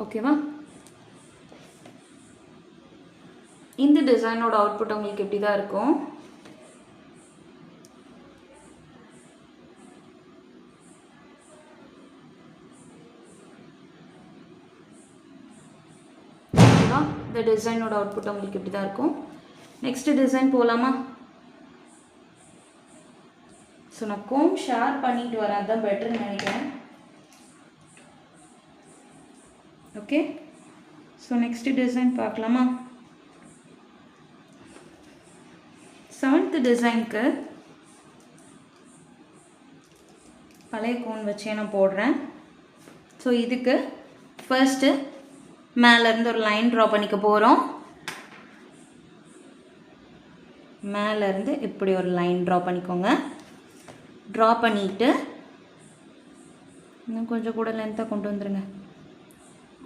ஓகேவா? இந்த டிசைனோட அவுட்புட் உங்களுக்கு எப்படி தான் இருக்கும். ஓகேவா? இந்த டிசைனோட அவுட்புட் உங்களுக்கு எப்படி தான் இருக்கும். நெக்ஸ்ட் டிசைன் போகலாமா? ஸோ நான் கோம் ஷேர் பண்ணிட்டு வரேன், அதுதான் பெட்டர்னு நினைக்கிறேன். ஓகே, ஸோ நெக்ஸ்ட் டிசைன் பார்க்கலாமா? 7th டிசைனுக்கு பழைய கோன் வச்சே நான் போடுறேன். ஸோ இதுக்கு ஃபர்ஸ்ட்டு மேலேருந்து ஒரு லைன் ட்ரா பண்ணிக்க போகிறோம். மேலேருந்து இப்படி ஒரு லைன் ட்ரா பண்ணிக்கோங்க. ட்ரா பண்ணிவிட்டு இன்னும் கொஞ்சம் கூட லென்த்தாக கொண்டு வந்துடுங்க.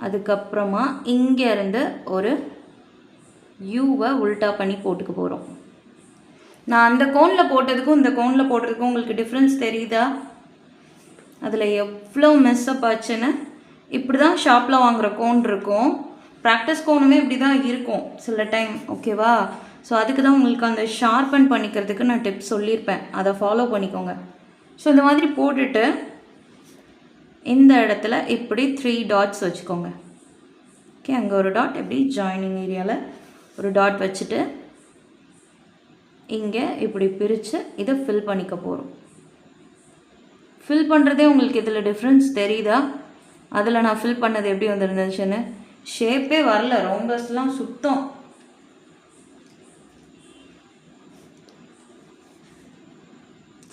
அதுக்கப்புறமா இங்கேருந்து ஒரு யூவை உல்ட்டா பண்ணி போட்டுக்க போகிறோம். நான் அந்த கோனில் போட்டதுக்கும் இந்த கோனில் போட்டதுக்கும் உங்களுக்கு டிஃப்ரென்ஸ் தெரியுதா? அதில் எவ்வளோ மெஸ்அப் ஆச்சுன்னு. இப்படி தான் ஷாப்பில் வாங்குகிற கோன் இருக்கும். ப்ராக்டிஸ் கோனுமே இப்படி தான் இருக்கும் சில டைம். ஓகேவா? ஸோ அதுக்கு தான் உங்களுக்கு அந்த ஷார்பன் பண்ணிக்கிறதுக்கு நான் டிப்ஸ் சொல்லியிருப்பேன், அதை ஃபாலோ பண்ணிக்கோங்க. ஸோ இந்த மாதிரி போட்டுட்டு இந்த இடத்துல இப்படி 3 டாட்ஸ் வச்சுக்கோங்க. ஓகே, அங்கே ஒரு டாட், எப்படி ஜாயினிங் ஏரியாவில் ஒரு டாட் வச்சுட்டு இங்கே இப்படி பிரித்து இதை ஃபில் பண்ணிக்க போகிறோம். ஃபில் பண்ணுறதே உங்களுக்கு இதில் டிஃப்ரென்ஸ் தெரியுதா? அதில் நான் ஃபில் பண்ணது எப்படி வந்துருந்துச்சுன்னு. ஷேப்பே வரல, ரோம்பஸ்லாம் சுத்தம்.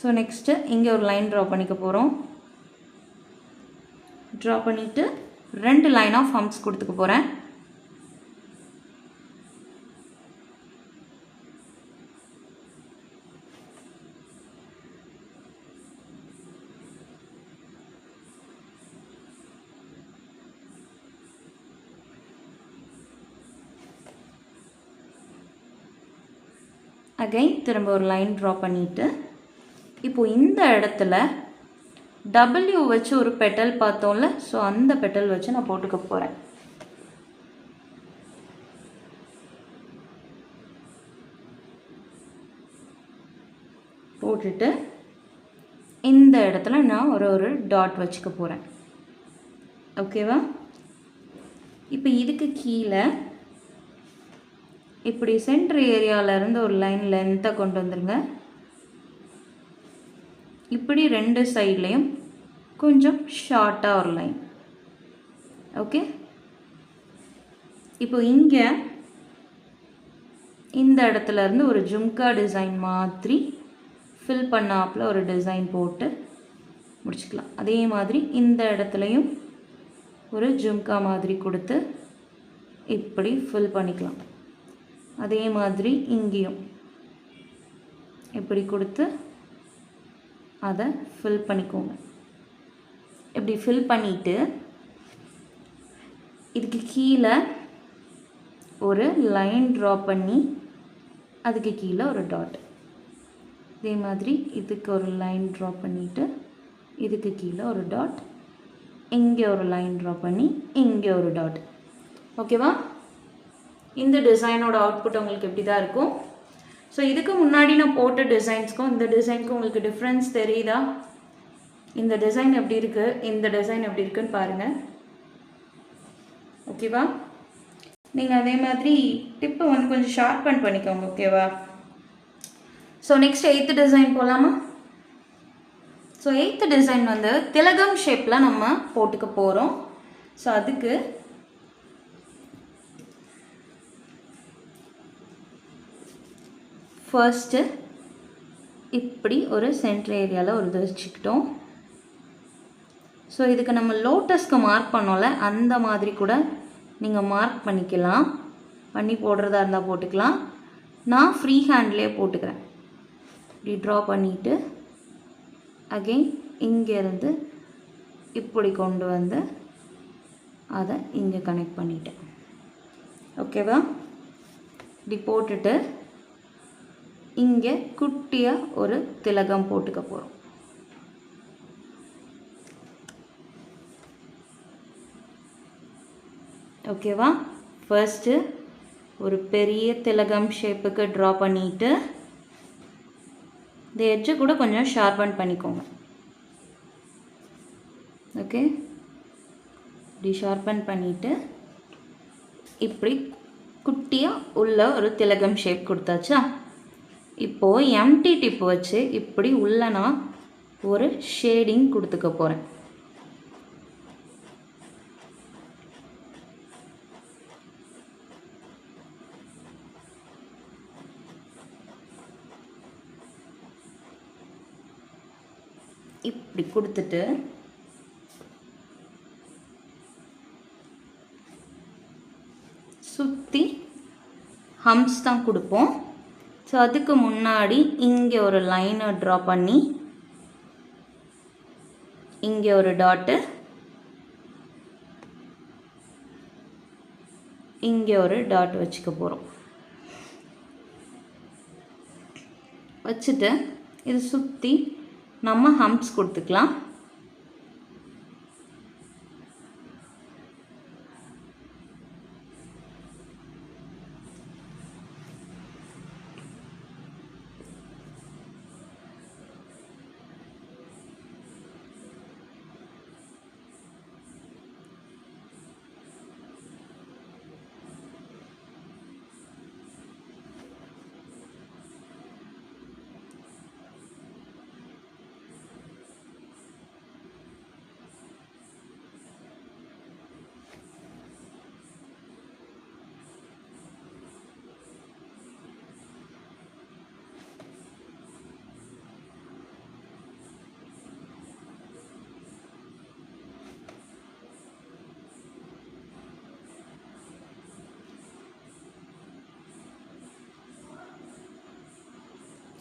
ஸோ நெக்ஸ்ட்டு இங்கே ஒரு லைன் ட்ரா பண்ணிக்க போகிறோம். ட்ரா பண்ணிவிட்டு 2 லைன் ஆஃப் ஹம்ப்ஸ் கொடுத்துக்க போகிறேன். அகைன் திரும்ப ஒரு லைன் ட்ரா பண்ணிவிட்டு இப்போது இந்த இடத்துல W வச்சு ஒரு பெட்டல் பார்த்தோம்ல, ஸோ அந்த பெட்டல் வச்சு நான் போட்டுக்க போகிறேன். போட்டுட்டு இந்த இடத்துல நான் ஒரு டாட் வச்சுக்க போகிறேன். ஓகேவா? இப்போ இதுக்கு கீழே இப்படி சென்டர் ஏரியாவிலேருந்து ஒரு லைன் லென்த்தை கொண்டு வந்துடுங்க. இப்படி 2 சைட்லேயும் கொஞ்சம் ஷார்ட்டாக ஒரு லைன். ஓகே, இப்போ இங்கே இந்த இடத்துலேருந்து ஒரு ஜும்கா டிசைன் மாதிரி ஃபில் பண்ணாப்பில் ஒரு டிசைன் போட்டு முடிச்சுக்கலாம். அதே மாதிரி இந்த இடத்துலையும் ஒரு ஜும்கா மாதிரி கொடுத்து இப்படி ஃபில் பண்ணிக்கலாம். அதே மாதிரி இங்கேயும் இப்படி கொடுத்து அதை ஃபில் பண்ணிக்கோங்க. இப்படி ஃபில் பண்ணிவிட்டு இதுக்கு கீழே ஒரு லைன் ட்ரா பண்ணி அதுக்கு கீழே ஒரு டாட். இதே மாதிரி இதுக்கு ஒரு லைன் ட்ரா பண்ணிவிட்டு இதுக்கு கீழே ஒரு டாட், இங்கே ஒரு லைன் ட்ரா பண்ணி இங்கே ஒரு டாட். ஓகேவா? இந்த டிசைனோட அவுட்புட் உங்களுக்கு எப்படி தான் இருக்கும். ஸோ இதுக்கு முன்னாடி நான் போட்ட டிசைன்ஸ்க்கும் இந்த டிசைனுக்கும் உங்களுக்கு டிஃப்ரென்ஸ் தெரியுதா? இந்த டிசைன் எப்படி இருக்குது, இந்த டிசைன் எப்படி இருக்குன்னு பாருங்கள். ஓகேவா? நீங்கள் அதே மாதிரி டிப்பை வந்து கொஞ்சம் ஷார்பன் பண்ணிக்கோங்க. ஓகேவா? ஸோ நெக்ஸ்ட் 8th டிசைன் போகலாமா? ஸோ 8th டிசைன் வந்து திலகம் ஷேப்பில் நம்ம போட்டுக்க போகிறோம். ஸோ அதுக்கு ஃபர்ஸ்ட்டு இப்படி ஒரு சென்டர் ஏரியாவில் ஒரு இது வச்சுக்கிட்டோம். ஸோ இதுக்கு நம்ம லோட்டஸ்க்கு மார்க் பண்ணோம்ல, அந்த மாதிரி கூட நீங்கள் மார்க் பண்ணிக்கலாம். பண்ணி போடுறதா இருந்தால் போட்டுக்கலாம். நான் ஃப்ரீ ஹேண்ட்லேயே போட்டுக்கிறேன். இப்படி ட்ரா பண்ணிவிட்டு அகெயின் இங்கேருந்து இப்படி கொண்டு வந்து அதை இங்கே கனெக்ட் பண்ணிட்டேன். ஓகேவா? இப்படி போட்டுட்டு இங்கே குட்டியாக ஒரு திலகம் போட்டுக்க போகிறோம். ஓகேவா? ஃபர்ஸ்ட்டு ஒரு பெரிய திலகம் ஷேப்புக்கு ட்ரா பண்ணிவிட்டு இந்த எட்ஜை கூட கொஞ்சம் ஷார்பன் பண்ணிக்கோங்க. ஓகே, இப்படி ஷார்பன் பண்ணிவிட்டு இப்படி குட்டியாக உள்ள ஒரு திலகம் ஷேப் கொடுத்தாச்சா? இப்போது எம்டி டிப் வச்சு இப்படி உள்ள நான் ஒரு ஷேடிங் கொடுத்துக்க போகிறேன். இப்படி கொடுத்துட்டு சுற்றி ஹம்ஸ் தான் கொடுப்போம். ஸோ அதுக்கு முன்னாடி இங்கே ஒரு லைனை ட்ரா பண்ணி இங்கே ஒரு டாட்டு, இங்கே ஒரு டாட் வச்சுக்க போகிறோம். வச்சுட்டு இது சுற்றி நம்ம ஹம்ஸ் கொடுத்துக்கலாம்.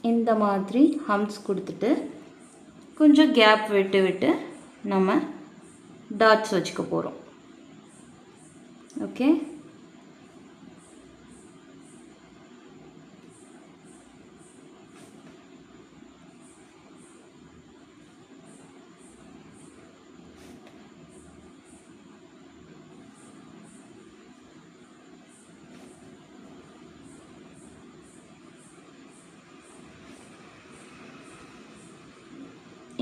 இந்த மாதிரி ஹம்ஸ் கொடுத்துட்டு கொஞ்சம் கேப் விட்டு விட்டு நம்ம டாட்ஸ் வச்சுக்க போகிறோம். ஓகே,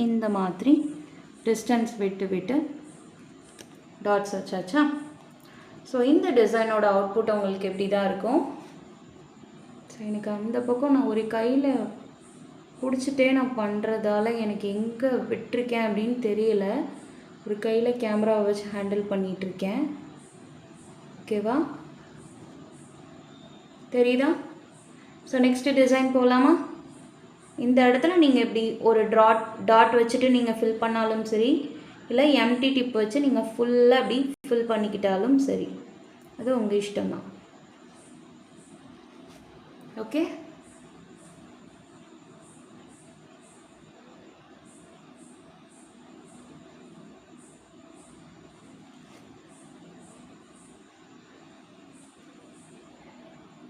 இந்த மாதிரி டிஸ்டன்ஸ் விட்டு விட்டு டாட்ஸ் வச்சாச்சா? ஸோ இந்த டிசைனோட அவுட்புட் உங்களுக்கு எப்படி தான் இருக்கும்? ஸோ எனக்கு அந்த பக்கம் நான் ஒரு கையில் பிடிச்சிட்டே நான் பண்ணுறதால எனக்கு எங்கே விட்டுருக்கேன் அப்படின்னு தெரியல. ஒரு கையில் கேமராவை வச்சு ஹேண்டில் பண்ணிகிட்ருக்கேன். ஓகேவா? தெரியுதா? ஸோ நெக்ஸ்ட்டு டிசைன் போகலாமா? இந்த இடத்துல நீங்கள் இப்படி ஒரு டாட் வச்சுட்டு நீங்கள் ஃபில் பண்ணாலும் சரி, இல்லை எம்டி டிப் வச்சு நீங்கள் ஃபுல்லாக அப்படி ஃபில் பண்ணிக்கிட்டாலும் சரி, அது உங்கள் இஷ்டம்தான். ஓகே.